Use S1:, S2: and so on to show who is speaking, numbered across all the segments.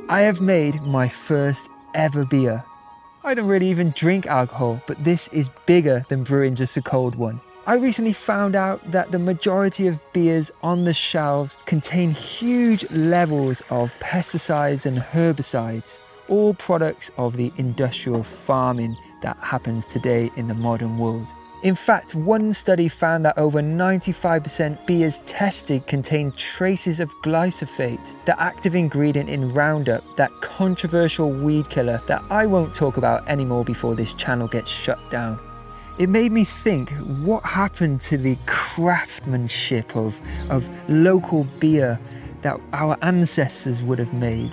S1: I have made my first ever beer. I don't really even drink alcohol, but this is bigger than brewing just a cold one. I recently found out that the majority of beers on the shelves contain huge levels of pesticides and herbicides, all products of the industrial farming that happens today in the modern world. In fact, one study found that over 95% beers tested contain traces of glyphosate, the active ingredient in Roundup, that controversial weed killer that I won't talk about anymore before this channel gets shut down. It made me think, what happened to the craftsmanship of local beer that our ancestors would have made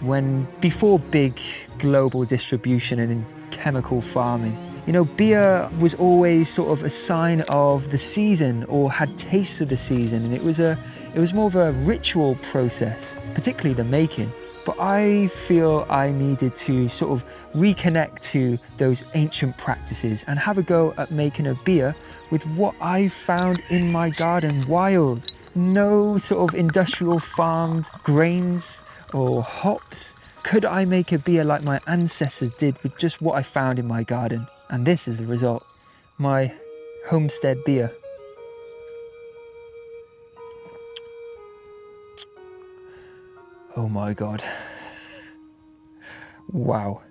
S1: before big global distribution and chemical farming? You know, beer was always sort of a sign of the season or had tastes of the season, and it was more of a ritual process, particularly the making. But I feel I needed to sort of reconnect to those ancient practices and have a go at making a beer with what I found in my garden wild. No sort of industrial farmed grains or hops. Could I make a beer like my ancestors did with just what I found in my garden? And this is the result, my homestead beer. Oh my God. Wow.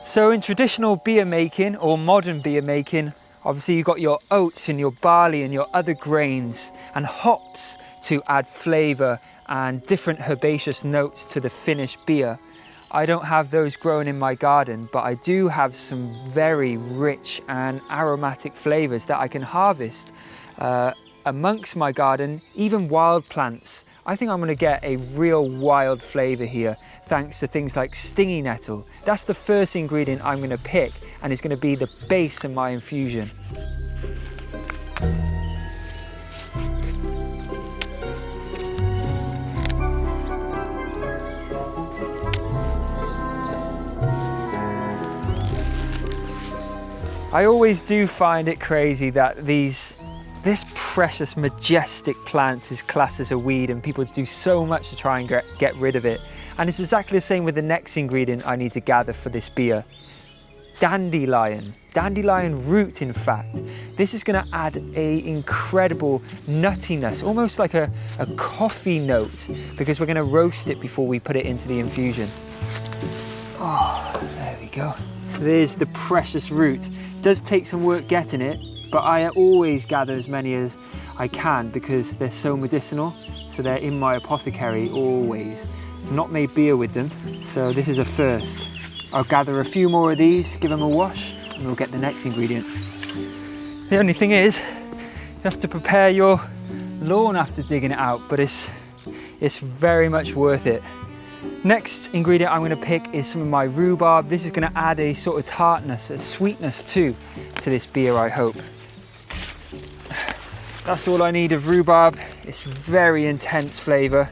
S1: So in traditional beer making or modern beer making, obviously you've got your oats and your barley and your other grains and hops to add flavour and different herbaceous notes to the finished beer. I don't have those grown in my garden, but I do have some very rich and aromatic flavours that I can harvest amongst my garden, even wild plants. I think I'm going to get a real wild flavour here, thanks to things like stingy nettle. That's the first ingredient I'm going to pick, and it's going to be the base of my infusion. I always do find it crazy that this precious, majestic plant is classed as a weed, and people do so much to try and get rid of it. And it's exactly the same with the next ingredient I need to gather for this beer. Dandelion root, in fact. This is going to add a incredible nuttiness, almost like a coffee note, because we're going to roast it before we put it into the infusion. Oh, there we go. There's the precious root. It does take some work getting it, but I always gather as many as I can because they're so medicinal. So they're in my apothecary always. I've not made beer with them, so this is a first. I'll gather a few more of these, give them a wash, and we'll get the next ingredient. The only thing is, you have to prepare your lawn after digging it out, but it's very much worth it. Next ingredient I'm going to pick is some of my rhubarb. This is going to add a sort of tartness, a sweetness to this beer, I hope. That's all I need of rhubarb. It's very intense flavour.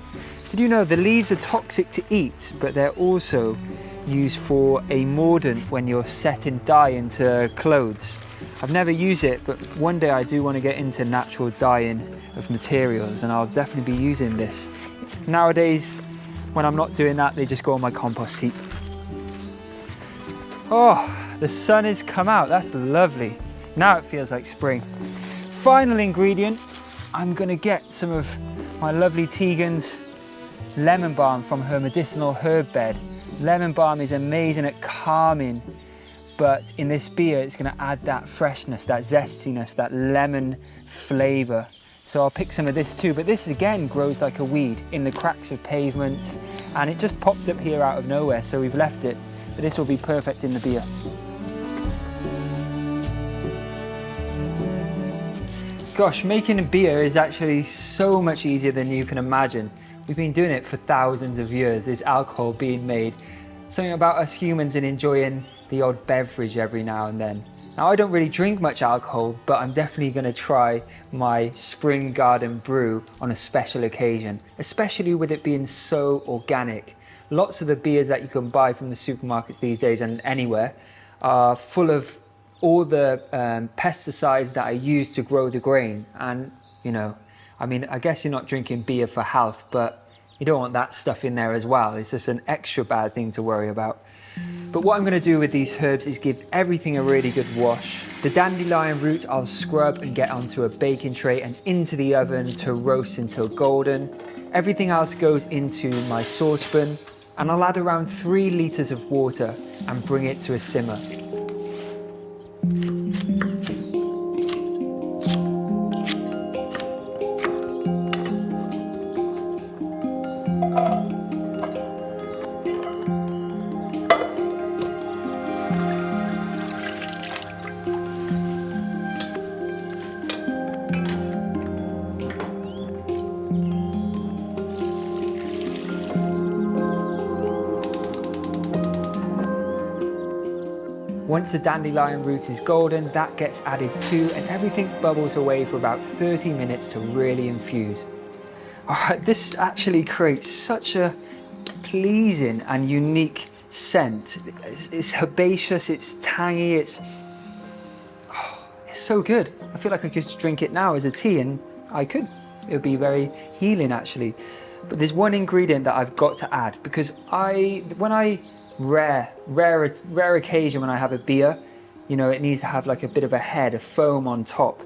S1: Did you know the leaves are toxic to eat, but they're also used for a mordant when you're setting dye into clothes? I've never used it, but one day I do want to get into natural dyeing of materials, and I'll definitely be using this. Nowadays, when I'm not doing that, they just go on my compost heap. Oh, the sun has come out. That's lovely. Now it feels like spring. Final ingredient, I'm gonna get some of my lovely Tegan's lemon balm from her medicinal herb bed. Lemon balm is amazing at calming, but in this beer, it's gonna add that freshness, that zestiness, that lemon flavor. So I'll pick some of this too, but this again grows like a weed in the cracks of pavements, and it just popped up here out of nowhere, so we've left it. But this will be perfect in the beer. Gosh, making a beer is actually so much easier than you can imagine. We've been doing it for thousands of years, there's alcohol being made. Something about us humans and enjoying the odd beverage every now and then. Now, I don't really drink much alcohol, but I'm definitely going to try my spring garden brew on a special occasion, especially with it being so organic. Lots of the beers that you can buy from the supermarkets these days and anywhere are full of all the pesticides that I use to grow the grain. And, you know, I mean, I guess you're not drinking beer for health, but you don't want that stuff in there as well. It's just an extra bad thing to worry about. But what I'm going to do with these herbs is give everything a really good wash. The dandelion root I'll scrub and get onto a baking tray and into the oven to roast until golden. Everything else goes into my saucepan, and I'll add around 3 litres of water and bring it to a simmer. Once the dandelion root is golden, that gets added too, and everything bubbles away for about 30 minutes to really infuse. All right, this actually creates such a pleasing and unique scent. It's herbaceous, it's tangy, it's so good. I feel like I could just drink it now as a tea, and I could. It would be very healing actually. But there's one ingredient that I've got to add, because rare occasion when I have a beer, you know, it needs to have like a bit of a head, a foam on top.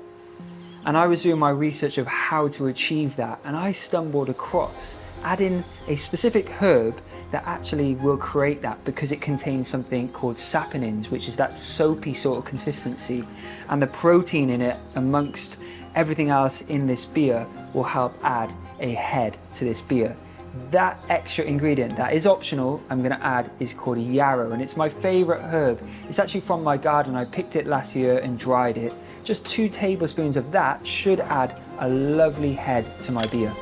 S1: And I was doing my research of how to achieve that, and I stumbled across adding a specific herb that actually will create that, because it contains something called saponins, which is that soapy sort of consistency, and the protein in it amongst everything else in this beer will help add a head to this beer. That extra ingredient that is optional I'm going to add is called yarrow, and it's my favorite herb. It's actually from my garden. I picked it last year and dried it. Just 2 tablespoons of that should add a lovely head to my beer.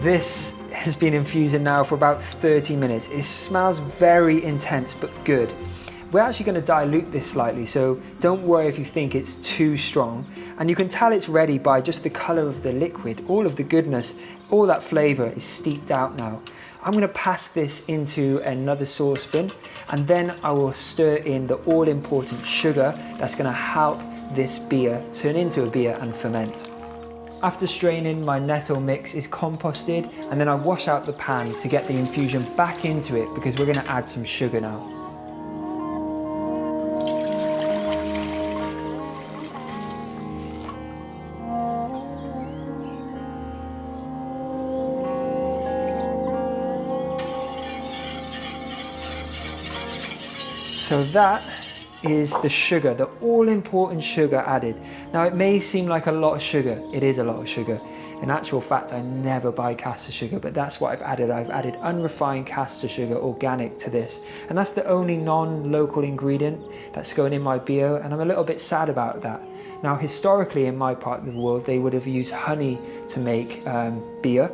S1: This has been infusing now for about 30 minutes. It smells very intense, but good. We're actually going to dilute this slightly, so don't worry if you think it's too strong. And you can tell it's ready by just the color of the liquid. All of the goodness, all that flavor is steeped out now. I'm going to pass this into another saucepan, and then I will stir in the all-important sugar that's going to help this beer turn into a beer and ferment. After straining, my nettle mix is composted, and then I wash out the pan to get the infusion back into it, because we're going to add some sugar now. So that is the sugar, the all-important sugar added. Now it may seem like a lot of sugar, it is a lot of sugar. In actual fact, I never buy caster sugar, but that's what I've added. I've added unrefined caster sugar, organic, to this. And that's the only non-local ingredient that's going in my beer, and I'm a little bit sad about that. Now historically in my part of the world, they would have used honey to make beer.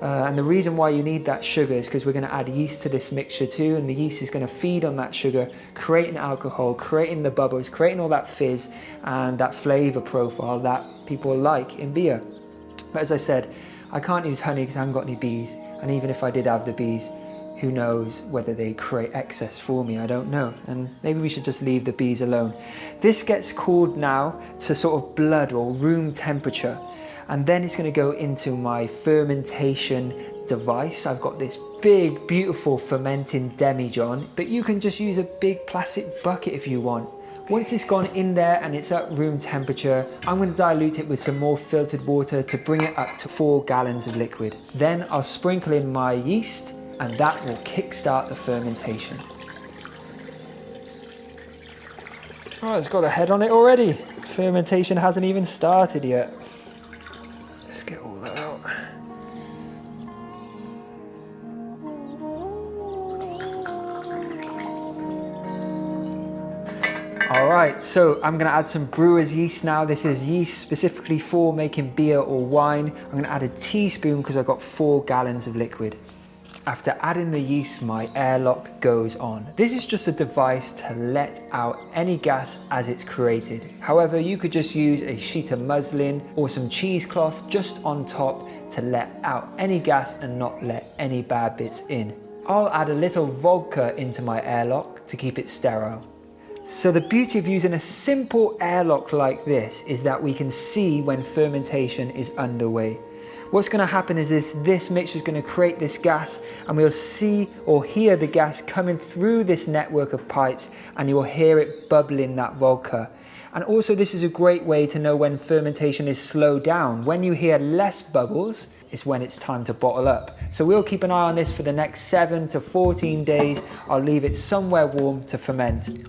S1: And the reason why you need that sugar is because we're going to add yeast to this mixture too, and the yeast is going to feed on that sugar, creating alcohol, creating the bubbles, creating all that fizz and that flavor profile that people like in beer. But as I said, I can't use honey because I haven't got any bees, and even if I did have the bees, who knows whether they create excess for me, I don't know. And maybe we should just leave the bees alone. This gets cooled now to sort of blood or room temperature. And then it's going to go into my fermentation device. I've got this big, beautiful fermenting demijohn, but you can just use a big plastic bucket if you want. Once it's gone in there and it's at room temperature, I'm going to dilute it with some more filtered water to bring it up to 4 gallons of liquid. Then I'll sprinkle in my yeast, and that will kickstart the fermentation. Oh, it's got a head on it already. Fermentation hasn't even started yet. Let's get all that out. All right, so I'm gonna add some brewer's yeast now. This is yeast specifically for making beer or wine. I'm gonna add a teaspoon because I've got 4 gallons of liquid. After adding the yeast, my airlock goes on. This is just a device to let out any gas as it's created. However, you could just use a sheet of muslin or some cheesecloth just on top to let out any gas and not let any bad bits in. I'll add a little vodka into my airlock to keep it sterile. So the beauty of using a simple airlock like this is that we can see when fermentation is underway. What's going to happen is this mixture is going to create this gas, and we'll see or hear the gas coming through this network of pipes, and you'll hear it bubbling that vodka. And also this is a great way to know when fermentation is slowed down. When you hear less bubbles, it's when it's time to bottle up. So we'll keep an eye on this for the next 7 to 14 days. I'll leave it somewhere warm to ferment.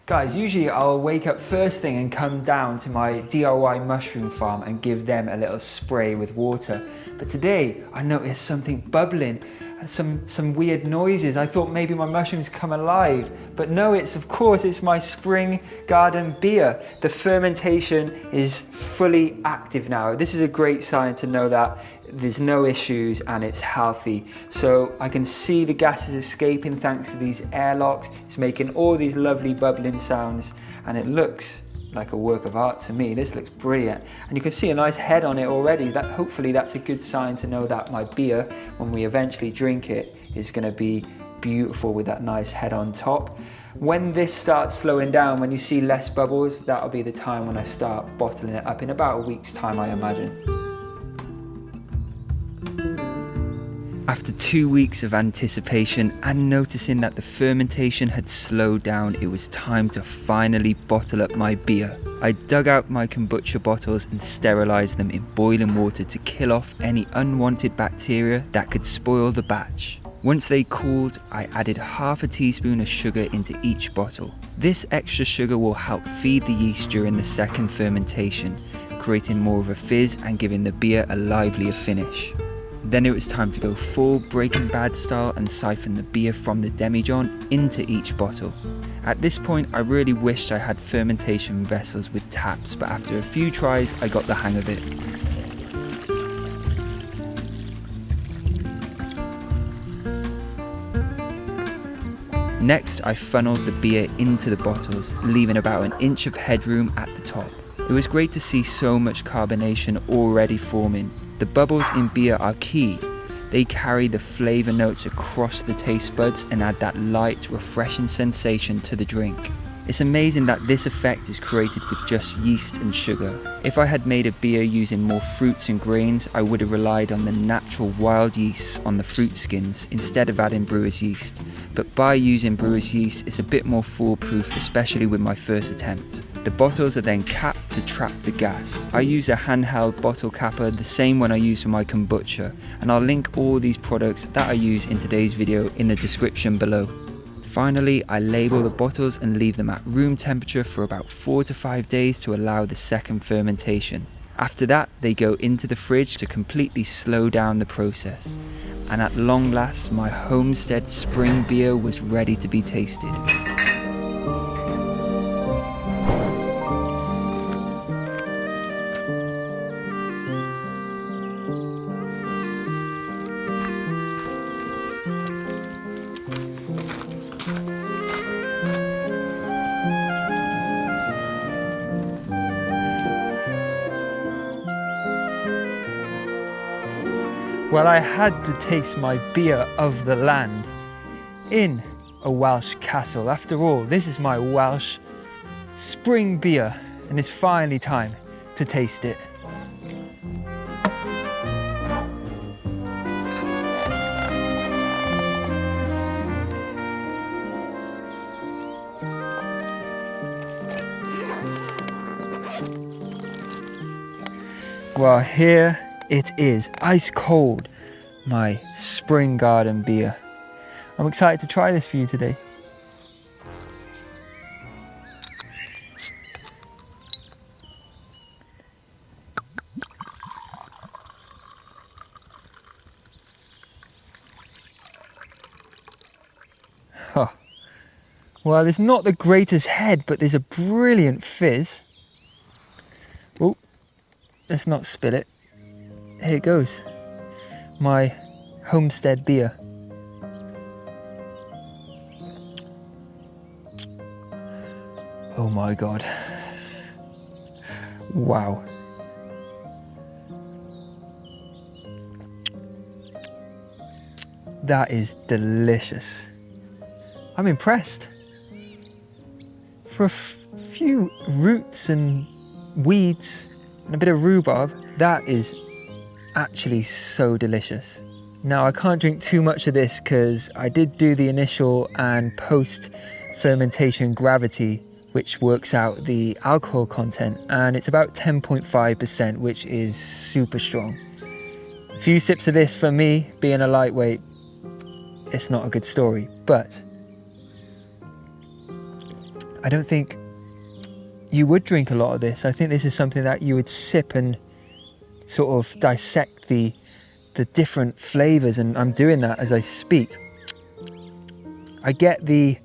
S1: Guys, usually I'll wake up first thing and come down to my DIY mushroom farm and give them a little spray with water. But today I noticed something bubbling and some weird noises. I thought maybe my mushrooms come alive, but no, of course it's my spring garden beer. The fermentation is fully active now. This is a great sign to know that there's no issues and it's healthy. So I can see the gases escaping thanks to these airlocks. It's making all these lovely bubbling sounds, and it looks like a work of art to me. This looks brilliant, and you can see a nice head on it already. Hopefully that's a good sign to know that my beer, when we eventually drink it, is going to be beautiful with that nice head on top. When this starts slowing down, when you see less bubbles, that'll be the time when I start bottling it up in about a week's time, I imagine. After 2 weeks of anticipation and noticing that the fermentation had slowed down, it was time to finally bottle up my beer. I dug out my kombucha bottles and sterilised them in boiling water to kill off any unwanted bacteria that could spoil the batch. Once they cooled, I added half a teaspoon of sugar into each bottle. This extra sugar will help feed the yeast during the second fermentation, creating more of a fizz and giving the beer a livelier finish. Then it was time to go full Breaking Bad style and siphon the beer from the demijohn into each bottle. At this point, I really wished I had fermentation vessels with taps, but after a few tries, I got the hang of it. Next, I funneled the beer into the bottles, leaving about an inch of headroom at the top. It was great to see so much carbonation already forming. The bubbles in beer are key. They carry the flavour notes across the taste buds and add that light, refreshing sensation to the drink. It's amazing that this effect is created with just yeast and sugar. If I had made a beer using more fruits and grains, I would have relied on the natural wild yeasts on the fruit skins instead of adding brewer's yeast. But by using brewer's yeast, it's a bit more foolproof, especially with my first attempt. The bottles are then capped to trap the gas. I use a handheld bottle capper, the same one I use for my kombucha, and I'll link all these products that I use in today's video in the description below. Finally, I label the bottles and leave them at room temperature for about 4 to 5 days to allow the second fermentation. After that, they go into the fridge to completely slow down the process. And at long last, my homestead spring beer was ready to be tasted. Well, I had to taste my beer of the land in a Welsh castle. After all, this is my Welsh spring beer, and it's finally time to taste it. Well, here it is, ice cold, my spring garden beer. I'm excited to try this for you today. Oh. Well, it's not the greatest head, but there's a brilliant fizz. Oh, let's not spill it. Here it goes. my homestead beer. Oh my God. Wow. That is delicious. I'm impressed. For a few roots and weeds and a bit of rhubarb, that is actually so delicious. Now, I can't drink too much of this because I did do the initial and post fermentation gravity, which works out the alcohol content, and it's about 10.5%, which is super strong. A few sips of this, for me, being a lightweight, it's not a good story, but I don't think you would drink a lot of this. I think this is something that you would sip and sort of dissect the different flavors, and I'm doing that as I speak. I get the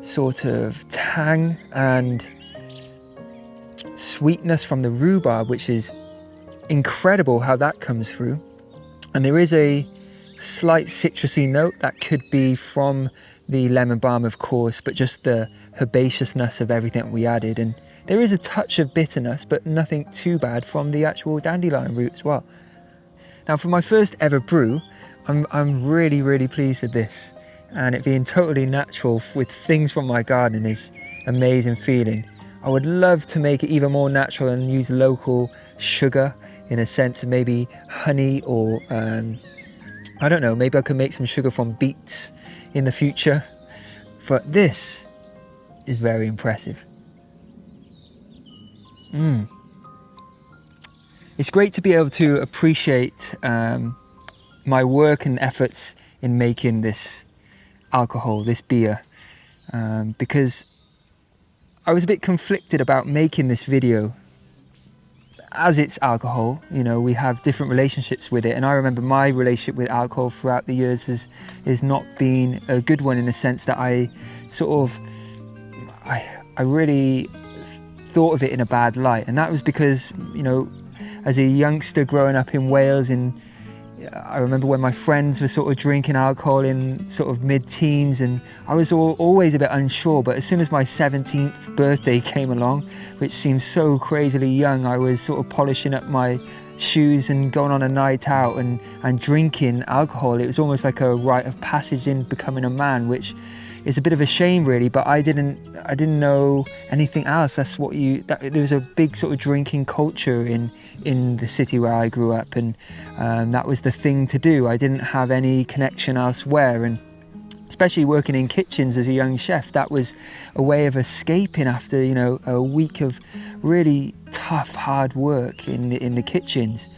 S1: sort of tang and sweetness from the rhubarb, which is incredible how that comes through. And there is a slight citrusy note that could be from the lemon balm, of course, but just the herbaceousness of everything we added. And there is a touch of bitterness, but nothing too bad from the actual dandelion root as well. Now, for my first ever brew, I'm really, really pleased with this. And it being totally natural with things from my garden is amazing feeling. I would love to make it even more natural and use local sugar, in a sense of maybe honey, or I don't know, maybe I could make some sugar from beets in the future. But this is very impressive. It's great to be able to appreciate my work and efforts in making this alcohol, this beer, because I was a bit conflicted about making this video. As it's alcohol, you know, we have different relationships with it, and I remember my relationship with alcohol throughout the years has not been a good one, in the sense that I really thought of it in a bad light. And that was because, you know, as a youngster growing up in Wales, I remember when my friends were sort of drinking alcohol in sort of mid-teens, and I was always a bit unsure. But as soon as my 17th birthday came along, which seems so crazily young, I was sort of polishing up my shoes and going on a night out and drinking alcohol. It was almost like a rite of passage in becoming a man, which is a bit of a shame, really. But I didn't know anything else. That's what there was a big sort of drinking culture in the city where I grew up, and that was the thing to do. I didn't have any connection elsewhere, and especially working in kitchens as a young chef, that was a way of escaping after, you know, a week of really tough, hard work in the kitchens.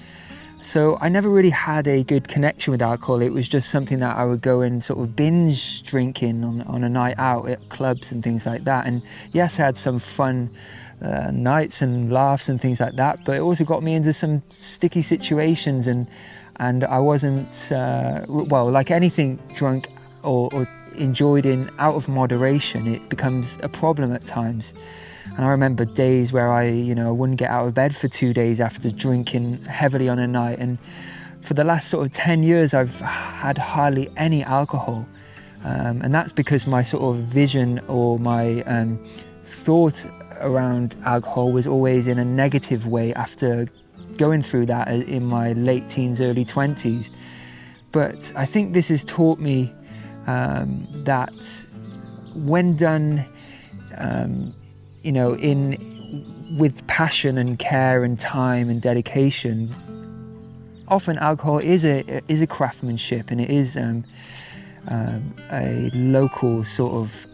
S1: So I never really had a good connection with alcohol. It was just something that I would go and sort of binge drinking on a night out at clubs and things like that. And yes, I had some fun nights and laughs and things like that, but it also got me into some sticky situations, and I wasn't well, like anything drunk or enjoyed in out of moderation, it becomes a problem at times. And I remember days where I wouldn't get out of bed for 2 days after drinking heavily on a night. And for the last sort of 10 years, I've had hardly any alcohol. And that's because my sort of vision or my thought around alcohol was always in a negative way after going through that in my late teens, early 20s. But I think this has taught me that when done with passion and care and time and dedication, often alcohol is a craftsmanship, and it is a local sort of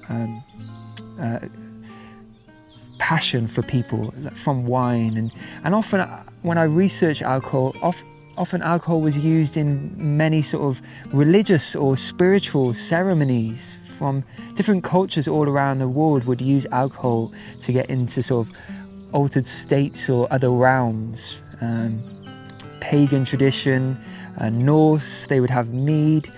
S1: passion for people from wine. And often when I research alcohol, often alcohol was used in many sort of religious or spiritual ceremonies. From different cultures all around the world would use alcohol to get into sort of altered states or other realms. Pagan tradition, Norse, they would have mead,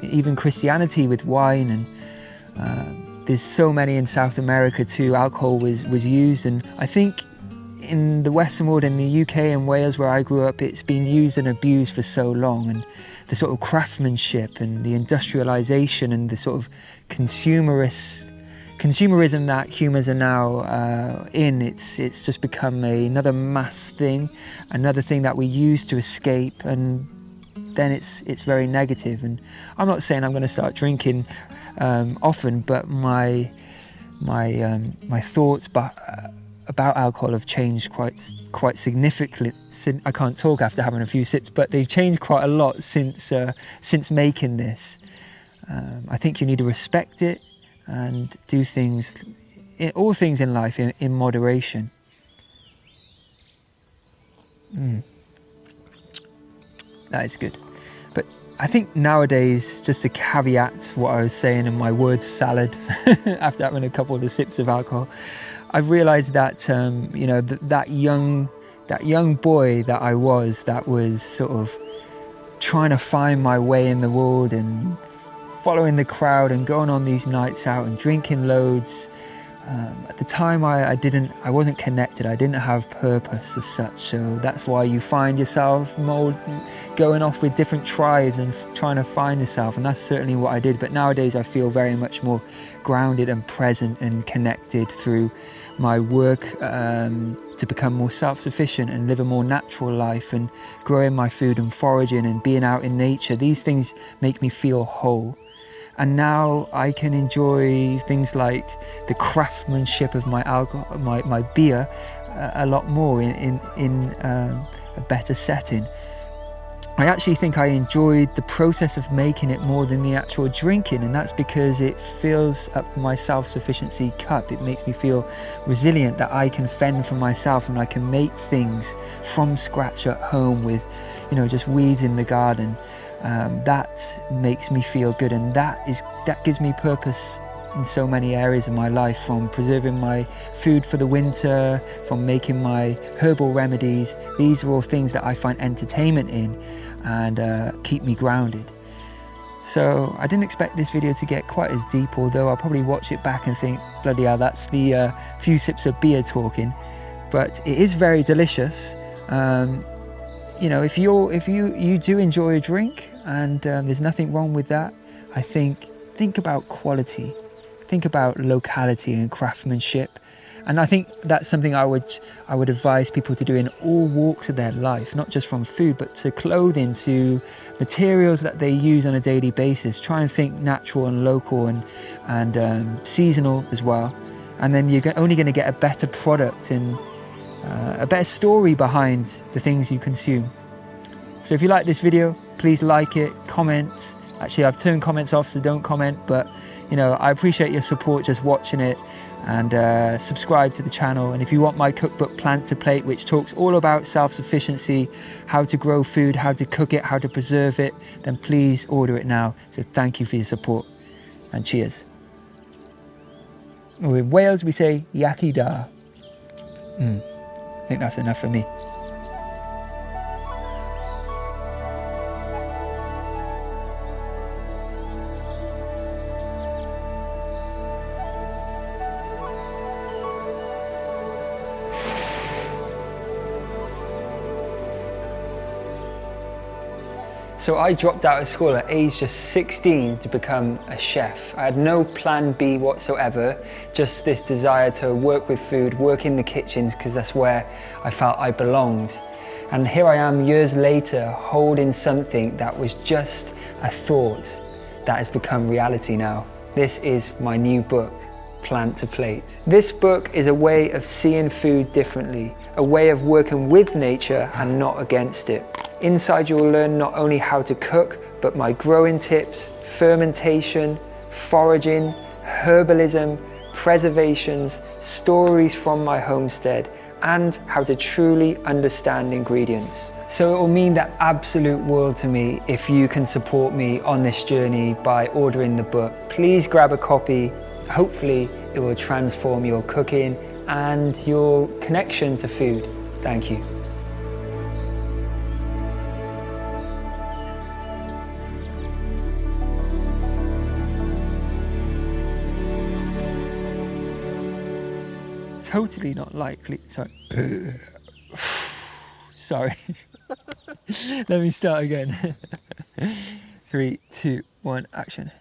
S1: even Christianity with wine, and there's so many in South America too. Alcohol was used, and I think in the Western world, in the UK and Wales where I grew up, it's been used and abused for so long, and the sort of craftsmanship and the industrialization and the sort of consumerism that humans are now it's just become another mass thing, another thing that we use to escape, and then it's very negative. And I'm not saying I'm going to start drinking often, but my thoughts about alcohol have changed quite significantly. I can't talk after having a few sips, but they've changed quite a lot since making this. I think you need to respect it and do things, all things in life, in moderation. That is good. But I think nowadays, just to caveat what I was saying in my word salad after having a couple of the sips of alcohol, I've realized that that young boy that I was, that was sort of trying to find my way in the world and following the crowd and going on these nights out and drinking loads. At the time I wasn't connected, I didn't have purpose as such, so that's why you find yourself going off with different tribes and trying to find yourself, and that's certainly what I did. But nowadays I feel very much more grounded and present and connected through my work to become more self-sufficient and live a more natural life, and growing my food and foraging and being out in nature. These things make me feel whole. And now I can enjoy things like the craftsmanship of my alcohol, my beer, a lot more in a better setting. I actually think I enjoyed the process of making it more than the actual drinking, and that's because it fills up my self-sufficiency cup. It makes me feel resilient, that I can fend for myself and I can make things from scratch at home with, just weeds in the garden. That makes me feel good, and that gives me purpose in so many areas of my life, from preserving my food for the winter, from making my herbal remedies. These are all things that I find entertainment in and keep me grounded. So I didn't expect this video to get quite as deep, although I'll probably watch it back and think, bloody hell, that's the few sips of beer talking. But it is very delicious. If you do enjoy a drink, and there's nothing wrong with that, I think about quality, think about locality and craftsmanship. And I think that's something I would advise people to do in all walks of their life, not just from food, but to clothing, to materials that they use on a daily basis. Try and think natural and local and seasonal as well. And then you're only going to get a better product and a better story behind the things you consume. So if you like this video, please like it, comment. Actually, I've turned comments off, so don't comment, but I appreciate your support just watching it, and subscribe to the channel. And if you want my cookbook Plant to Plate, which talks all about self-sufficiency, how to grow food, how to cook it, how to preserve it, then please order it now. So thank you for your support, and cheers. In Wales we say Yaki da. I think that's enough for me. So I dropped out of school at age just 16 to become a chef. I had no plan B whatsoever, just this desire to work with food, work in the kitchens, because that's where I felt I belonged. And here I am years later, holding something that was just a thought that has become reality now. This is my new book, Plant to Plate. This book is a way of seeing food differently, a way of working with nature and not against it. Inside you'll learn not only how to cook, but my growing tips, fermentation, foraging, herbalism, preservations, stories from my homestead, and how to truly understand ingredients. So it will mean the absolute world to me if you can support me on this journey by ordering the book. Please grab a copy. Hopefully it will transform your cooking and your connection to food. Thank you. totally not likely. Sorry. Sorry. Let me start again. 3, 2, 1, action.